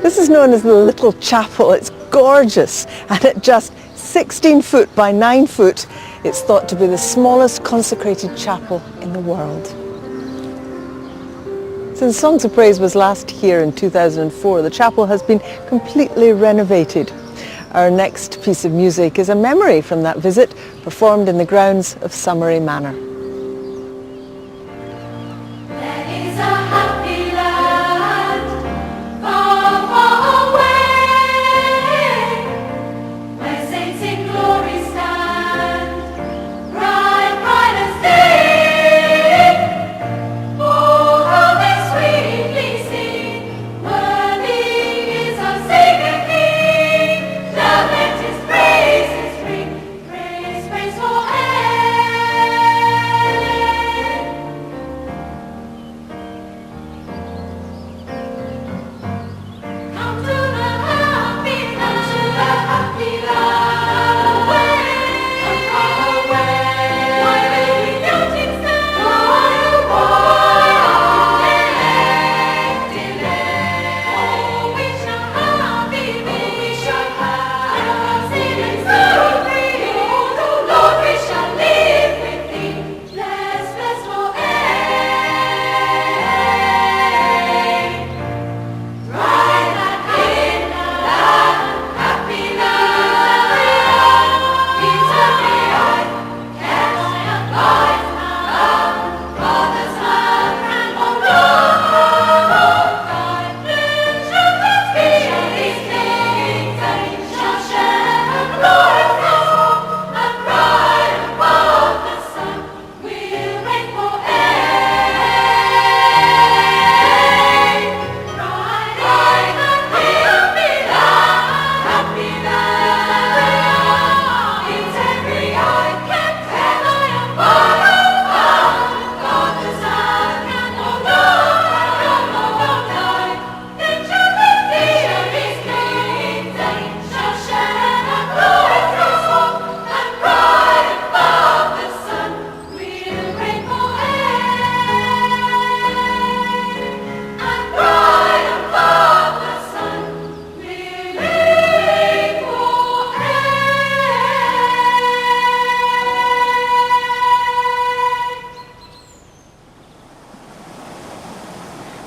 This is known as the Little Chapel. It's gorgeous, and at just 16 foot by 9 foot, it's thought to be the smallest consecrated chapel in the world. Since Songs of Praise was last here in 2004, the chapel has been completely renovated. Our next piece of music is a memory from that visit, performed in the grounds of Summery Manor.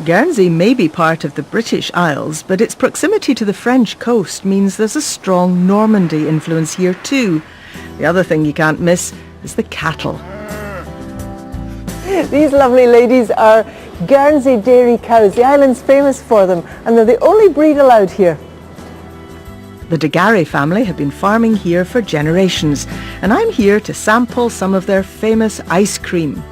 Guernsey may be part of the British Isles, but its proximity to the French coast means there's a strong Normandy influence here too. The other thing you can't miss is the cattle. These lovely ladies are Guernsey dairy cows. The island's famous for them, and they're the only breed allowed here. The de Garry family have been farming here for generations, and I'm here to sample some of their famous ice cream.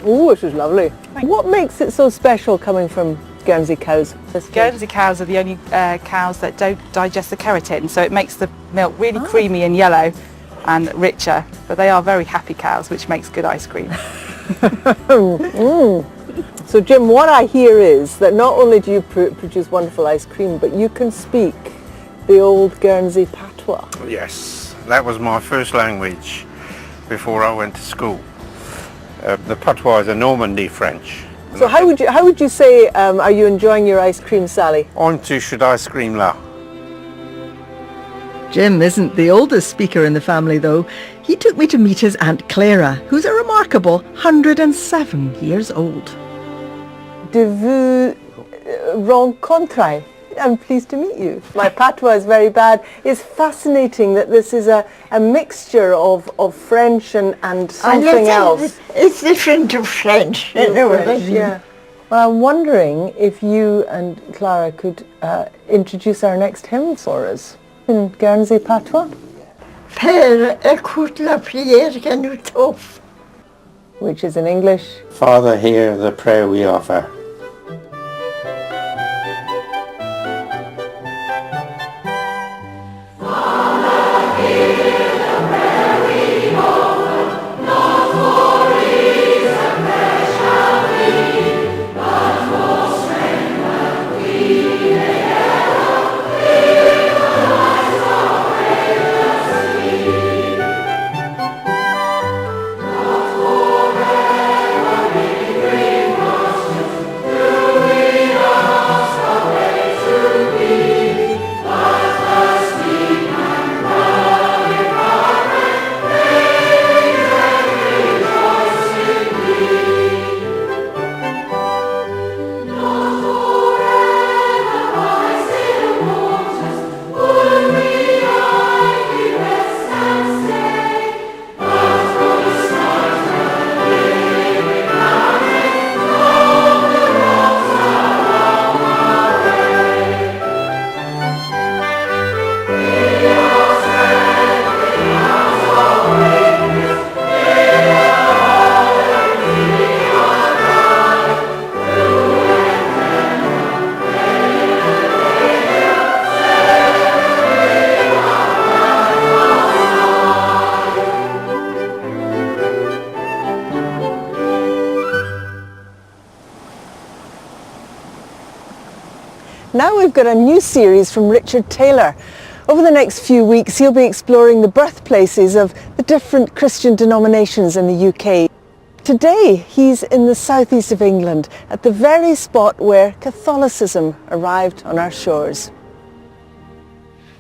Oh, this is lovely. What makes it so special coming from Guernsey cows? Guernsey cows are the only cows that don't digest the keratin, so it makes the milk really creamy and yellow and richer. But they are very happy cows, which makes good ice cream. So Jim, what I hear is that not only do you produce wonderful ice cream, but you can speak the old Guernsey patois. Yes, that was my first language before I went to school. The patois is a Normandy French. So how would you say, are you enjoying your ice cream, Sally? On touche ice cream là. Jim isn't the oldest speaker in the family though. He took me to meet his Aunt Clara, who's a remarkable 107 years old. De vous rencontrer. I'm pleased to meet you. My patois is very bad. It's fascinating that this is a mixture of French and something else. It's different to French. Yeah. Well, I'm wondering if you and Clara could introduce our next hymn for us in Guernsey patois. Père, écoute la prière que nous t'offre. Which is in English. Father, hear the prayer we offer. Now we've got a new series from Richard Taylor. Over the next few weeks he'll be exploring the birthplaces of the different Christian denominations in the UK. Today he's in the southeast of England, at the very spot where Catholicism arrived on our shores.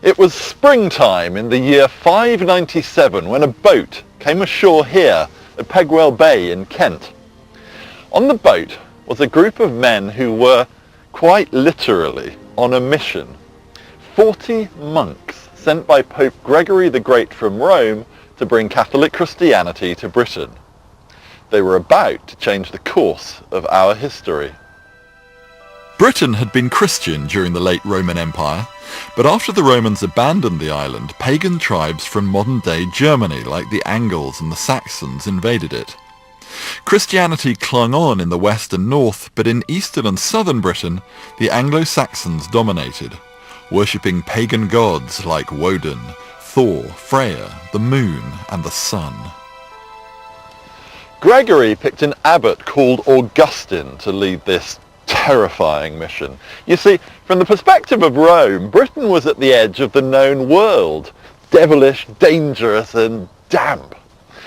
It was springtime in the year 597 when a boat came ashore here at Pegwell Bay in Kent. On the boat was a group of men who were quite literally on a mission. 40 monks sent by Pope Gregory the Great from Rome to bring Catholic Christianity to Britain. They were about to change the course of our history. Britain had been Christian during the late Roman Empire, but after the Romans abandoned the island, pagan tribes from modern-day Germany like the Angles and the Saxons invaded it. Christianity clung on in the west and north, but in eastern and southern Britain, the Anglo-Saxons dominated, worshipping pagan gods like Woden, Thor, Freya, the moon and the sun. Gregory picked an abbot called Augustine to lead this terrifying mission. You see, from the perspective of Rome, Britain was at the edge of the known world, devilish, dangerous and damp.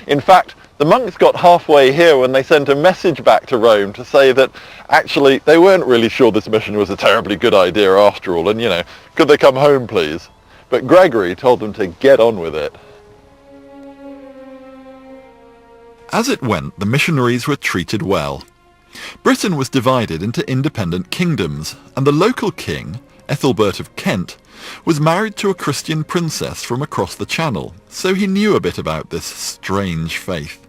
In fact, the monks got halfway here when they sent a message back to Rome to say that actually they weren't really sure this mission was a terribly good idea after all, and could they come home please? But Gregory told them to get on with it. As it went, the missionaries were treated well. Britain was divided into independent kingdoms, and the local king, Ethelbert of Kent, was married to a Christian princess from across the Channel, so he knew a bit about this strange faith.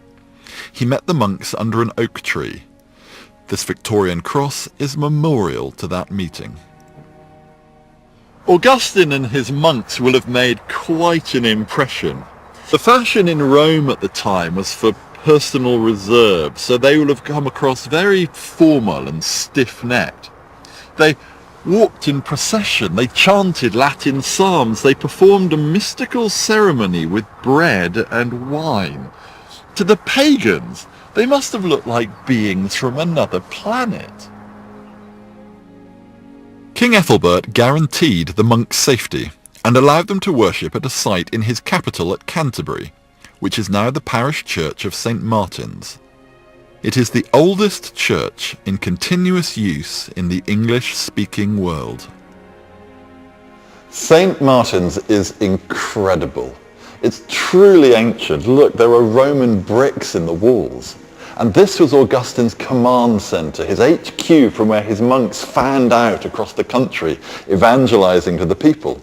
He met the monks under an oak tree. This Victorian cross is memorial to that meeting. Augustine and his monks will have made quite an impression. The fashion in Rome at the time was for personal reserve, so they will have come across very formal and stiff-necked. They walked in procession, they chanted Latin psalms, they performed a mystical ceremony with bread and wine. To the pagans, they must have looked like beings from another planet. King Ethelbert guaranteed the monks' safety and allowed them to worship at a site in his capital at Canterbury, which is now the parish church of St. Martin's. It is the oldest church in continuous use in the English-speaking world. St. Martin's is incredible. It's truly ancient. Look, there are Roman bricks in the walls. And this was Augustine's command centre, his HQ from where his monks fanned out across the country, evangelizing to the people.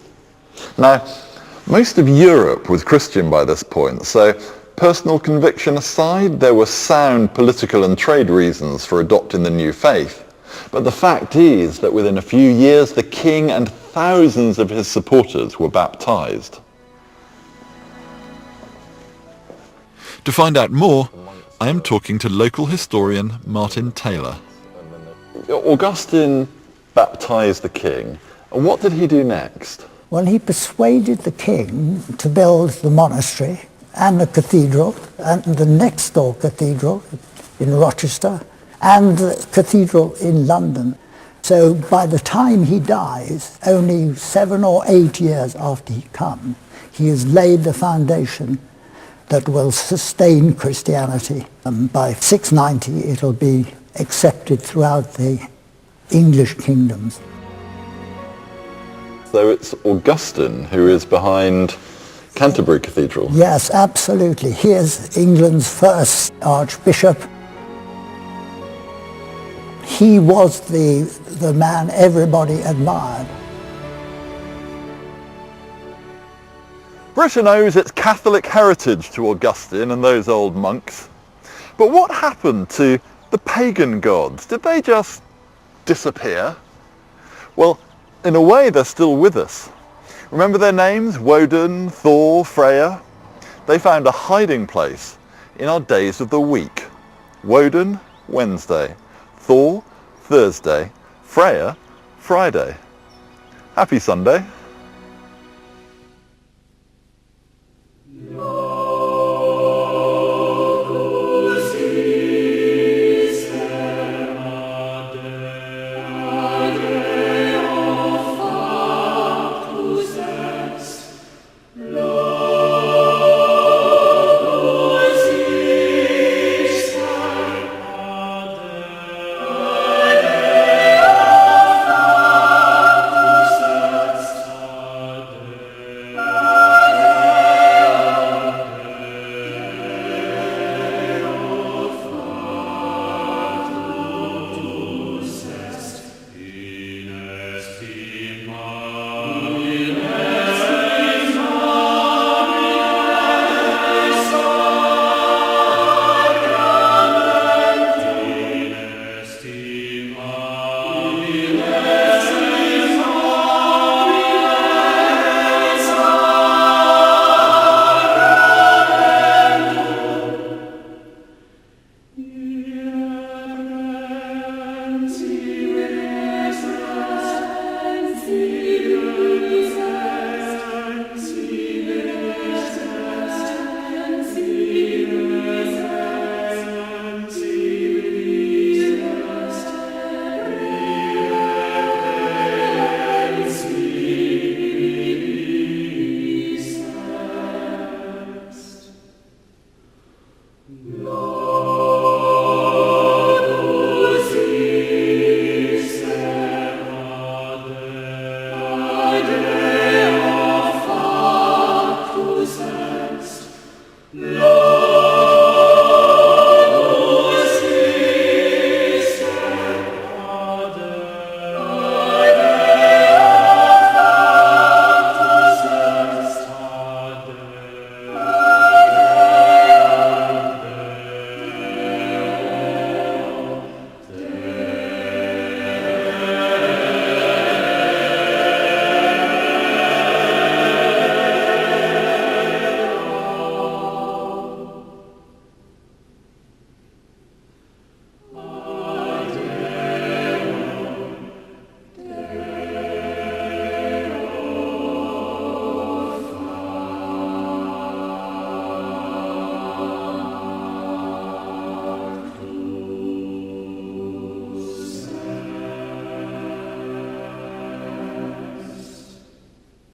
Now, most of Europe was Christian by this point, so personal conviction aside, there were sound political and trade reasons for adopting the new faith. But the fact is that within a few years, the king and thousands of his supporters were baptized. To find out more, I am talking to local historian Martin Taylor. Augustine baptized the king, and what did he do next? Well, he persuaded the king to build the monastery and the cathedral and the next door cathedral in Rochester and the cathedral in London. So by the time he dies, only 7 or 8 years after he comes, he has laid the foundation that will sustain Christianity. And by 690 it'll be accepted throughout the English kingdoms. So it's Augustine who is behind Canterbury Cathedral? Yes, absolutely. He is England's first archbishop. He was the man everybody admired. Britain owes its Catholic heritage to Augustine and those old monks. But what happened to the pagan gods? Did they just disappear? Well, in a way they're still with us. Remember their names? Woden, Thor, Freya? They found a hiding place in our days of the week. Woden, Wednesday. Thor, Thursday. Freya, Friday. Happy Sunday.